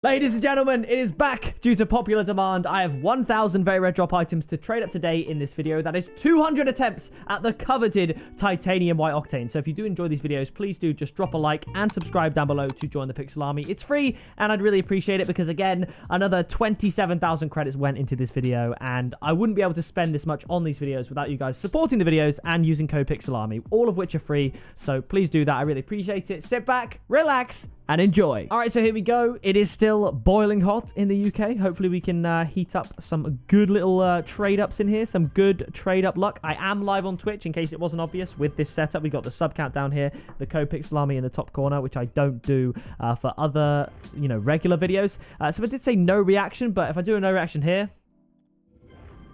Ladies and gentlemen, it is back due to popular demand. I have 1,000 very rare drop items to trade up today in this video. That is 200 attempts at the coveted titanium white octane. So if you do enjoy these videos, please do just drop a like and subscribe down below to join the Pixel Army. It's free and I'd really appreciate it because, again, another 27,000 credits went into this video and I wouldn't be able to spend this much on these videos without you guys supporting the videos and using code Pixel Army, all of which are free. So please do that. I really appreciate it. Sit back, relax, and enjoy. All right, so here we go. It is still boiling hot in the UK. Hopefully we can heat up some good little trade ups in here, some good trade up luck. I am live on Twitch in case it wasn't obvious with this setup. We got the sub count down here, the code Pixel Army in the top corner, which I don't do for other, regular videos. So I did say no reaction, but if I do a no reaction here,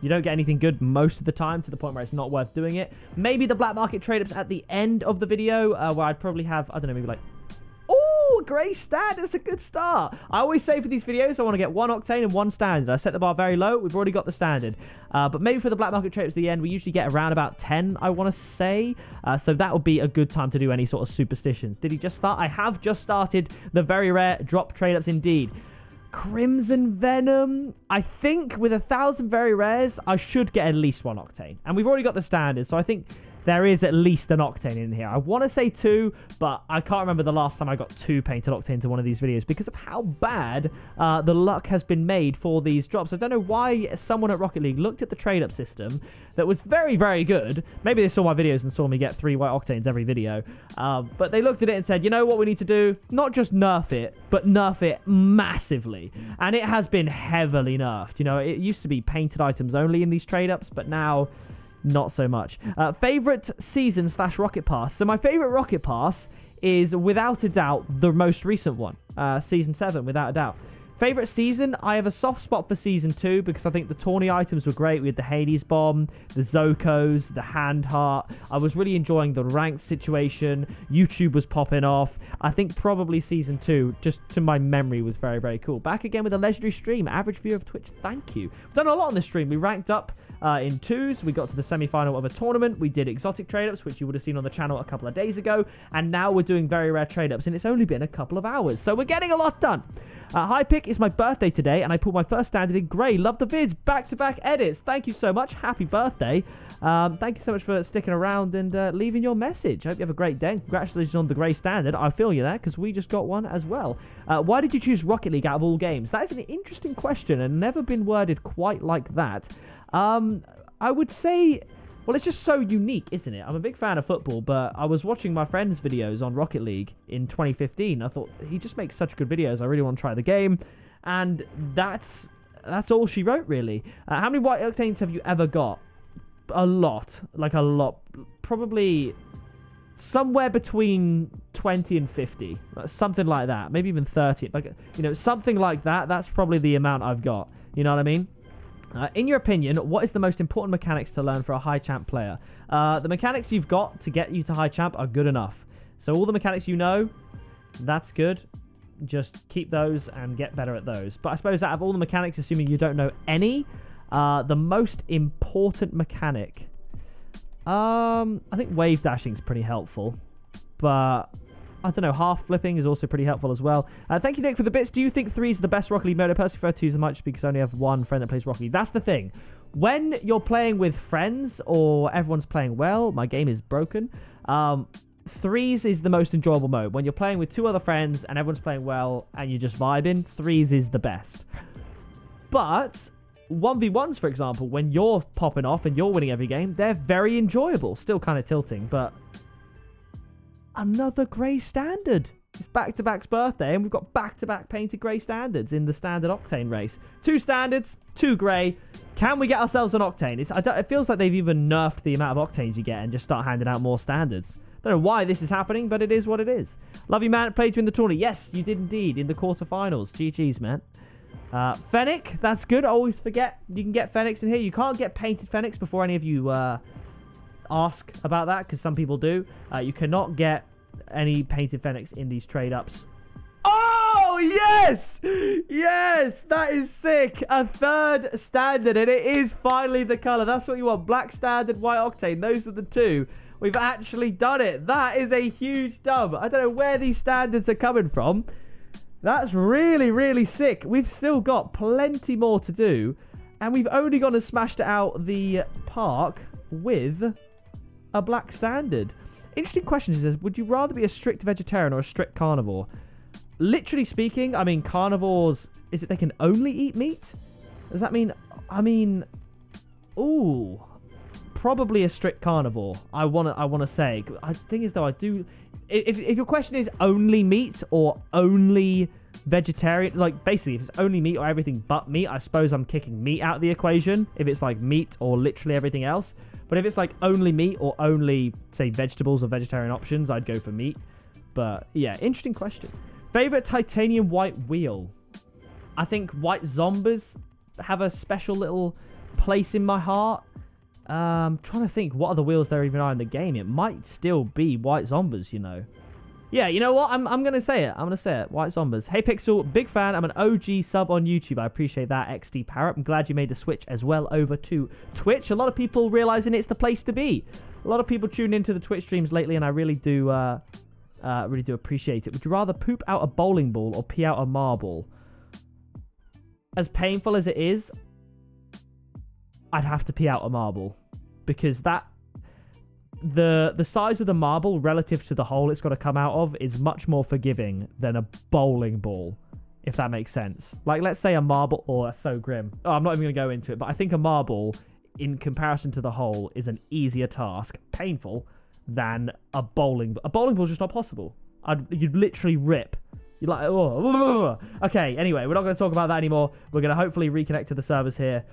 you don't get anything good most of the time to the point where it's not worth doing it. Maybe the black market trade ups at the end of the video where I'd probably have, I don't know, maybe like, oh, grey standard. That's a good start. I always say for these videos, I want to get one octane and one standard. I set the bar very low. We've already got the standard. But maybe for the black market trades at the end, we usually get around about 10, I want to say. So that would be a good time to do any sort of superstitions. Did he just start? I have just started the very rare drop trade-ups indeed. Crimson Venom. I think with 1,000 very rares, I should get at least one octane. And we've already got the standard, so I think there is at least an octane in here. I want to say 2, but I can't remember the last time I got 2 painted octanes in one of these videos because of how bad the luck has been made for these drops. I don't know why someone at Rocket League looked at the trade-up system that was very, very good. Maybe they saw my videos and saw me get 3 white octanes every video. But they looked at it and said, you know what we need to do? Not just nerf it, but nerf it massively. And it has been heavily nerfed. It used to be painted items only in these trade-ups, but now not so much. Favorite season / rocket pass. So my favorite rocket pass is without a doubt the most recent one. Season 7, without a doubt. Favorite season, I have a soft spot for season 2 because I think the tourney items were great. We had the Hades bomb, the Zokos, the hand heart. I was really enjoying the ranked situation. YouTube was popping off. I think probably season 2, just to my memory, was very, very cool. Back again with a legendary stream. Average viewer of Twitch, thank you. We've done a lot on this stream. We ranked up in 2s. We got to the semi-final of a tournament. We did exotic trade-ups, which you would have seen on the channel a couple of days ago. And now we're doing very rare trade-ups, and it's only been a couple of hours. So we're getting a lot done. Hi Pick, it's my birthday today, and I pulled my first standard in grey. Love the vids. Back-to-back edits. Thank you so much. Happy birthday. Thank you so much for sticking around and leaving your message. I hope you have a great day. Congratulations on the grey standard. I feel you there, because we just got one as well. Why did you choose Rocket League out of all games? That is an interesting question, and never been worded quite like that. I would say, well, it's just so unique, isn't it? I'm a big fan of football, but I was watching my friend's videos on Rocket League in 2015. I thought, he just makes such good videos. I really want to try the game. And that's all she wrote, really. How many white octanes have you ever got? A lot. Like a lot. Probably somewhere between 20 and 50. Something like that. Maybe even 30. Like, something like that. That's probably the amount I've got. You know what I mean? In your opinion, what is the most important mechanics to learn for a high champ player? The mechanics you've got to get you to high champ are good enough. So all the mechanics you know, that's good. Just keep those and get better at those. But I suppose out of all the mechanics, assuming you don't know any, the most important mechanic, I think wave dashing is pretty helpful. But I don't know, half flipping is also pretty helpful as well. Thank you, Nick, for the bits. Do you think 3 is the best Rocket League mode? I personally prefer 2 as much because I only have one friend that plays Rocket League. That's the thing. When you're playing with friends or everyone's playing well, my game is broken. 3s is the most enjoyable mode. When you're playing with 2 other friends and everyone's playing well and you're just vibing, 3s is the best. But 1v1s, for example, when you're popping off and you're winning every game, they're very enjoyable. Still kind of tilting, but another grey standard. It's back-to-back's birthday, and we've got back-to-back painted grey standards in the standard octane race. 2 standards, 2 grey. Can we get ourselves an octane? It feels like they've even nerfed the amount of octanes you get and just start handing out more standards. Don't know why this is happening, but it is what it is. Love you, man. Played you in the tournament. Yes, you did indeed, in the quarterfinals. GG's, man. Fennec, that's good. I always forget you can get Fennecs in here. You can't get painted Fennecs before any of you ask about that, because some people do. You cannot get any painted Fennecs in these trade-ups. Oh, yes! Yes! That is sick! A 3rd standard, and it is finally the colour. That's what you want. Black standard, white octane. Those are the 2. We've actually done it. That is a huge dub. I don't know where these standards are coming from. That's really, really sick. We've still got plenty more to do. And we've only gone and smashed out the park with a black standard. Interesting question. It says, would you rather be a strict vegetarian or a strict carnivore? Literally speaking, I mean, carnivores, is it they can only eat meat? Does that mean, ooh, probably a strict carnivore. I wanna say. The thing is, though, I do, if your question is only meat or only vegetarian, like basically if it's only meat or everything but meat, I suppose I'm kicking meat out of the equation if it's like meat or literally everything else. But if it's like only meat or only, say, vegetables or vegetarian options, I'd go for meat. But yeah, interesting question. Favorite titanium white wheel? I think white zombies have a special little place in my heart. Trying to think what other wheels there even are in the game. It might still be white zombies, you know. Yeah, you know what? I'm going to say it. I'm going to say it. White Zombies. Hey, Pixel. Big fan. I'm an OG sub on YouTube. I appreciate that, XD Parrot. I'm glad you made the switch as well over to Twitch. A lot of people realizing it's the place to be. A lot of people tune into the Twitch streams lately, and I really do appreciate it. Would you rather poop out a bowling ball or pee out a marble? As painful as it is, I'd have to pee out a marble. Because that... The size of the marble relative to the hole it's got to come out of is much more forgiving than a bowling ball, if that makes sense. Like, let's say a marble... Oh, that's so grim. Oh, I'm not even going to go into it, but I think a marble, in comparison to the hole, is an easier task, painful, than a bowling ball. A bowling ball is just not possible. You'd literally rip. You're like, oh. Okay, anyway, we're not going to talk about that anymore. We're going to hopefully reconnect to the servers here.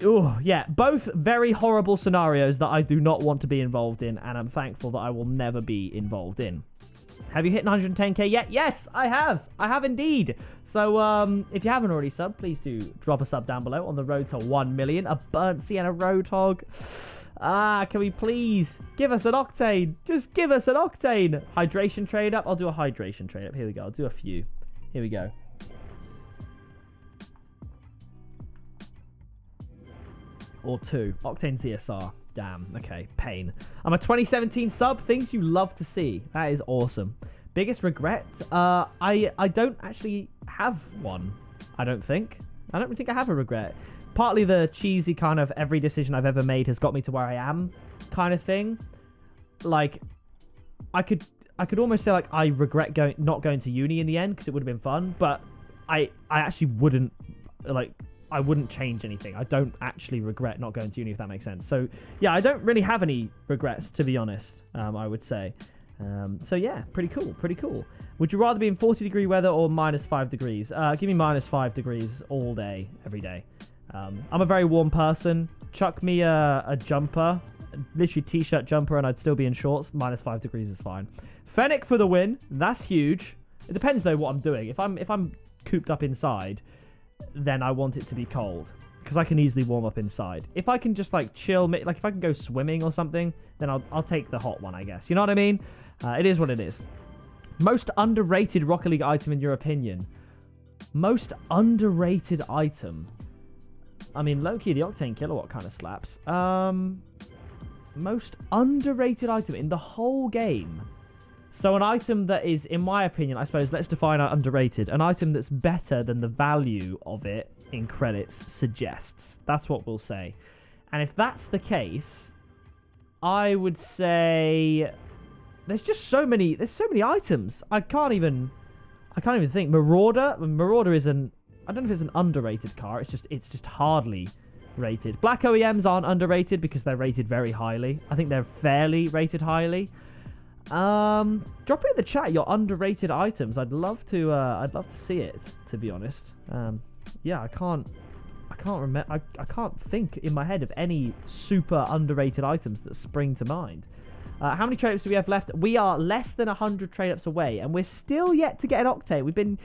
Oh, yeah, both very horrible scenarios that I do not want to be involved in, and I'm thankful that I will never be involved in. Have you hit 110k yet? Yes, I have. I have indeed. So, if you haven't already subbed, please do drop a sub down below on the road to 1 million. A burnt sienna roadhog. Can we please give us an octane? Just give us an octane. Hydration trade up. I'll do a hydration trade up. Here we go. I'll do a few. Here we go. Or 2. Octane CSR. Damn. Okay. Pain. I'm a 2017 sub. Things you love to see. That is awesome. Biggest regret? I don't actually have one. I don't think. I don't think I have a regret. Partly the cheesy kind of every decision I've ever made has got me to where I am kind of thing. Like, I could almost say like I regret not going to uni in the end because it would have been fun. But I actually wouldn't like... I wouldn't change anything. I don't actually regret not going to uni, if that makes sense. So, yeah, I don't really have any regrets, to be honest, I would say. So, yeah, pretty cool, pretty cool. Would you rather be in 40-degree weather or -5 degrees? Give me -5 degrees all day, every day. I'm a very warm person. Chuck me a jumper, literally t-shirt jumper, and I'd still be in shorts. -5 degrees is fine. Fennec for the win. That's huge. It depends, though, what I'm doing. If I'm cooped up inside... then I want it to be cold because I can easily warm up inside. If I can just like chill, like if I can go swimming or something, then I'll take the hot one, I guess. You know what I mean? It is what it is. Most underrated Rocket League item in your opinion? Most underrated item? I mean, low-key, the Octane Kilowatt kind of slaps. Most underrated item in the whole game? So an item that is, in my opinion, I suppose, let's define underrated. An item that's better than the value of it in credits suggests. That's what we'll say. And if that's the case, I would say there's just so many items. I can't even think. Marauder is I don't know if it's an underrated car. It's just hardly rated. Black OEMs aren't underrated because they're rated very highly. I think they're fairly rated highly. Drop it in the chat your underrated items. I'd love to see it, to be honest. Yeah, I can't remember. I can't think in my head of any super underrated items that spring to mind. How many trade-ups do we have left? We are less than 100 trade-ups away, and we're still yet to get an Octane. We've been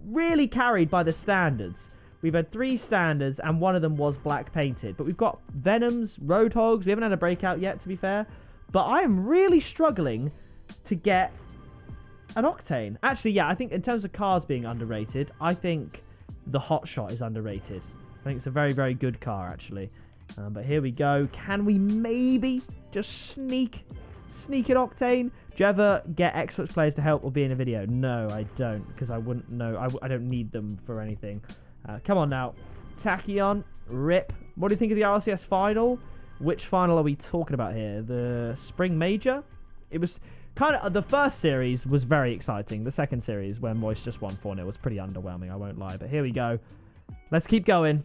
really carried by the standards. We've had 3 standards, and one of them was black painted. But we've got Venoms, Roadhogs. We haven't had a breakout yet, to be fair. But I am really struggling to get an Octane. Actually, yeah, I think in terms of cars being underrated, I think the Hotshot is underrated. I think it's a very, very good car, actually. But here we go. Can we maybe just sneak Sneak in octane. Do you ever get Xbox players to help or be in a video? No, I don't, because I wouldn't know. I don't need them for anything. Come on now. Tachyon, rip. What do you think of the RLCS final? Which final are we talking about here? The Spring Major? It was kind of... The first series was very exciting. The second series, where Moist just won 4-0, was pretty underwhelming, I won't lie. But here we go. Let's keep going.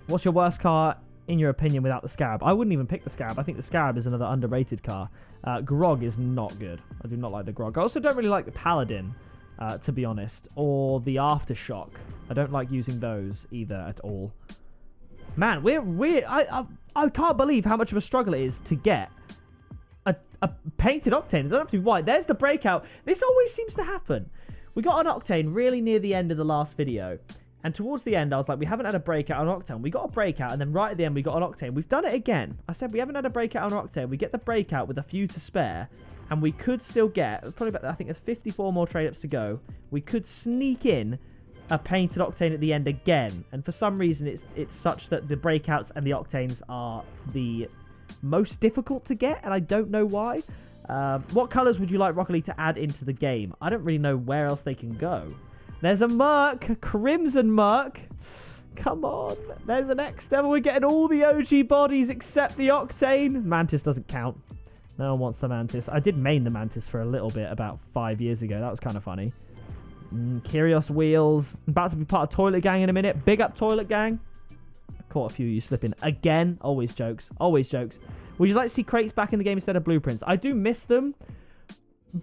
What's your worst car, in your opinion, without the Scarab? I wouldn't even pick the Scarab. I think the Scarab is another underrated car. Grog is not good. I do not like the Grog. I also don't really like the Paladin, to be honest. Or the Aftershock. I don't like using those either at all. Man, I can't believe how much of a struggle it is to get a painted octane. It doesn't have to be white. There's the breakout. This always seems to happen. We got an octane really near the end of the last video. And towards the end, I was like, we haven't had a breakout on octane. We got a breakout, and then right at the end, we got an octane. We've done it again. I said we haven't had a breakout on octane. We get the breakout with a few to spare, and we could still get, probably about, I think there's 54 more trade-ups to go. We could sneak in a painted octane at the end again. And for some reason, it's such that the breakouts and the octanes are the most difficult to get, and I don't know why. What colors would you like Rocket League to add into the game? I don't really know where else they can go. There's a Merc. Crimson Merc. Come on. There's an X-Devil. We're getting all the OG bodies except the Octane. Mantis doesn't count. No one wants the Mantis. I did main the Mantis for a little bit about 5 years ago. That was kind of funny. Kyrios Wheels. About to be part of Toilet Gang in a minute. Big up Toilet Gang. Caught a few of you slipping. Again. Always jokes. Always jokes. Would you like to see crates back in the game instead of blueprints? I do miss them.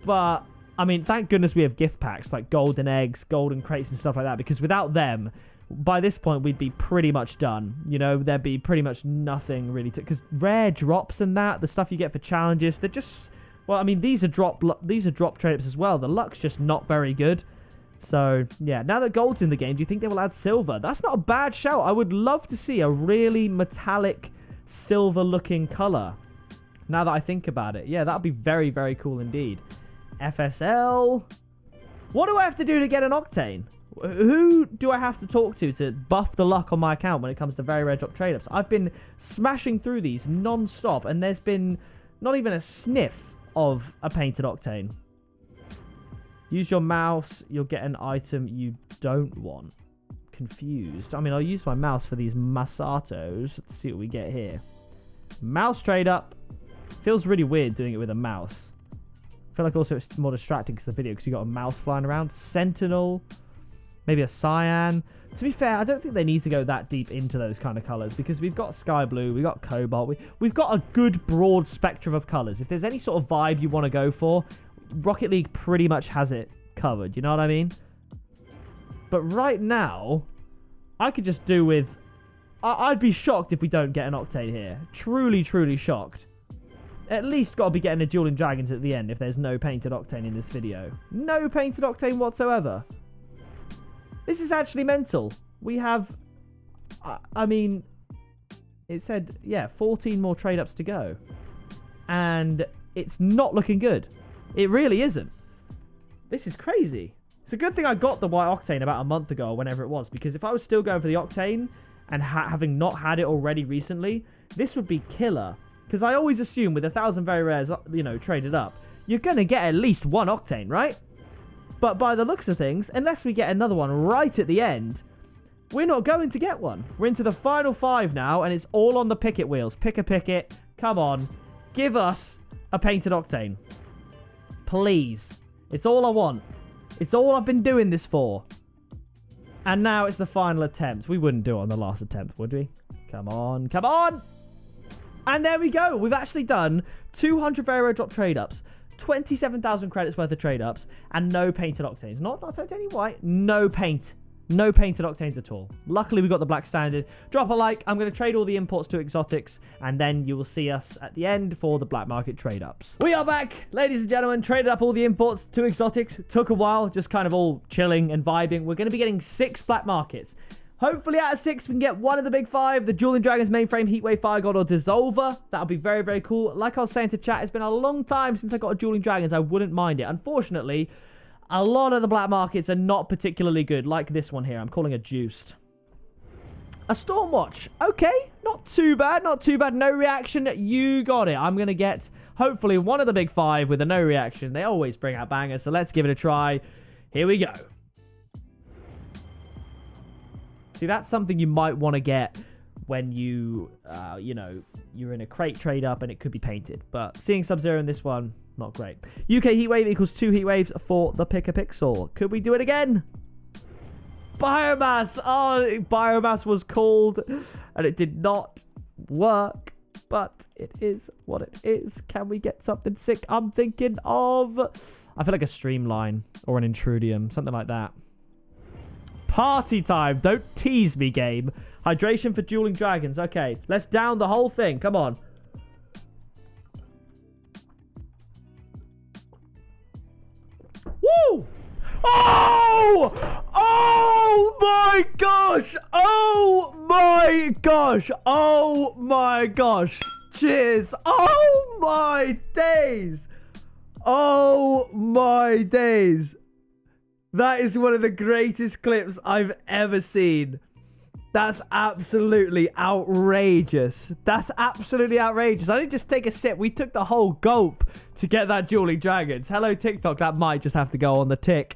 But... I mean, thank goodness we have gift packs like golden eggs, golden crates and stuff like that, because without them, by this point, we'd be pretty much done. You know, there'd be pretty much nothing really to... Because rare drops and that, the stuff you get for challenges, they're just... Well, I mean, these are drop trade-ups as well. The luck's just not very good. So, yeah, now that gold's in the game, do you think they will add silver? That's not a bad shout. I would love to see a really metallic silver-looking color. Now that I think about it. Yeah, that would be very, very cool indeed. FSL. What do I have to do to get an octane? Who do I have to talk to buff the luck on my account when it comes to very rare drop trade-ups? I've been smashing through these non-stop, and there's been not even a sniff of a painted octane. Use your mouse, you'll get an item you don't want. Confused. I mean, I'll use my mouse for these Masatos. Let's see what we get here. Mouse trade-up. Feels really weird doing it with a mouse. I feel like also it's more distracting to the video because you got a mouse flying around. Sentinel. Maybe a cyan. To be fair, I don't think they need to go that deep into those kind of colours because we've got sky blue, we've got cobalt. We've got a good broad spectrum of colours. If there's any sort of vibe you want to go for, Rocket League pretty much has it covered. You know what I mean? But right now, I could just do with... I'd be shocked if we don't get an octane here. Truly, truly shocked. At least got to be getting a Dueling Dragons at the end if there's no painted octane in this video. No painted octane whatsoever. This is actually mental. We have... I mean... It said, yeah, 14 more trade-ups to go. And it's not looking good. It really isn't. This is crazy. It's a good thing I got the white octane about a month ago or whenever it was. Because if I was still going for the octane and having not had it already recently, this would be killer. Because I always assume with 1,000 very rares, you know, traded up, you're going to get at least one octane, right? But by the looks of things, unless we get another one right at the end, we're not going to get one. We're into the final 5 now, and it's all on the picket wheels. Pick a picket. Come on. Give us a painted octane. Please. It's all I want. It's all I've been doing this for. And now it's the final attempt. We wouldn't do it on the last attempt, would we? Come on. Come on! And there we go. We've actually done 200 very rare drop trade-ups, 27,000 credits worth of trade-ups, and no painted octanes. Not titanium white. No paint. No painted octanes at all. Luckily, we got the black standard. Drop a like. I'm going to trade all the imports to exotics, and then you will see us at the end for the black market trade-ups. We are back, ladies and gentlemen. Traded up all the imports to exotics. Took a while, just kind of all chilling and vibing. We're going to be getting 6 black markets. Hopefully out of 6, we can get one of the big 5. The Dueling Dragons mainframe, Heatwave, Fire God, or Dissolver. That'll be very, very cool. Like I was saying to chat, it's been a long time since I got a Dueling Dragons. I wouldn't mind it. Unfortunately, a lot of the black markets are not particularly good, like this one here. I'm calling it juiced. A Stormwatch. Okay, not too bad, not too bad. No reaction, you got it. I'm going to get, hopefully, one of the big 5 with a no reaction. They always bring out bangers, so let's give it a try. Here we go. See, that's something you might want to get when you, you know, you're in a crate trade up and it could be painted. But seeing Sub-Zero in this one, not great. UK Heatwave equals 2 Heatwaves for the pick-a-pixel. Could we do it again? Biomass. Oh, Biomass was called and it did not work. But it is what it is. Can we get something sick? I'm thinking of, I feel like a Streamline or an Intrudium. Something like that. Party time. Don't tease me, game. Hydration for Dueling Dragons. Okay, let's down the whole thing. Come on. Woo! Oh! Oh my gosh! Oh my gosh! Oh my gosh! Cheers! Oh my days! Oh my days! That is one of the greatest clips I've ever seen. That's absolutely outrageous. That's absolutely outrageous. I didn't just take a sip. We took the whole gulp to get that Dueling Dragons. Hello, TikTok. That might just have to go on the tick.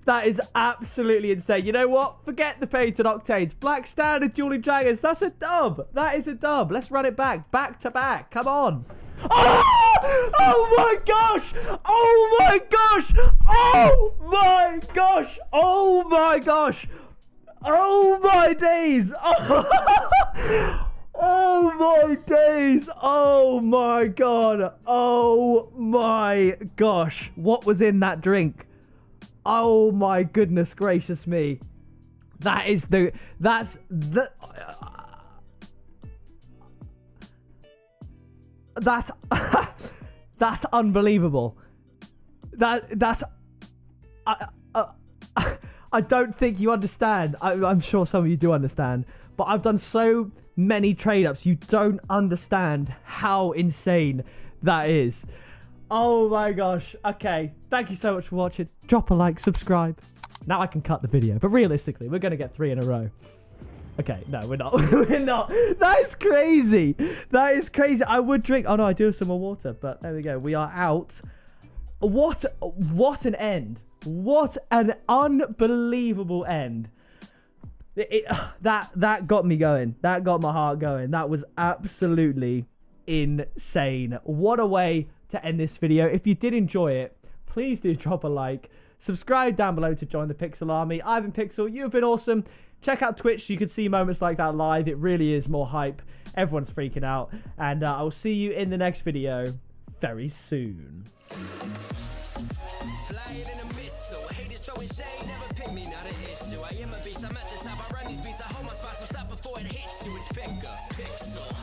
That is absolutely insane. You know what? Forget the painted octanes. Black Standard Dueling Dragons. That's a dub. That is a dub. Let's run it back. Back to back. Come on. Oh! Oh my gosh! Oh my gosh! Oh my gosh! Oh my gosh! Oh my days! Oh my days! Oh my god! Oh my gosh! What was in that drink? Oh my goodness gracious me! That's that's unbelievable. I don't think you understand. I'm sure some of you do understand, but I've done so many trade ups. You don't understand how insane that is. Oh my gosh. Okay. Thank you so much for watching. Drop a like, subscribe. Now I can cut the video, but realistically, we're going to get 3 in a row. Okay, no, we're not. We're not. That is crazy. That is crazy. I would drink. Oh no, I do have some more water, but there we go. We are out. What an end. What an unbelievable end. That got me going. That got my heart going. That was absolutely insane. What a way to end this video. If you did enjoy it, please do drop a like. Subscribe down below to join the Pixel Army. I've been Pixel. You've been awesome. Check out Twitch so you can see moments like that live. It really is more hype. Everyone's freaking out. And I will see you in the next video very soon. Never pick me, not an issue. I am a beast, I'm at the top. I run these beats, I hold my spot, so stop before it hits you. It's pick up, pixel.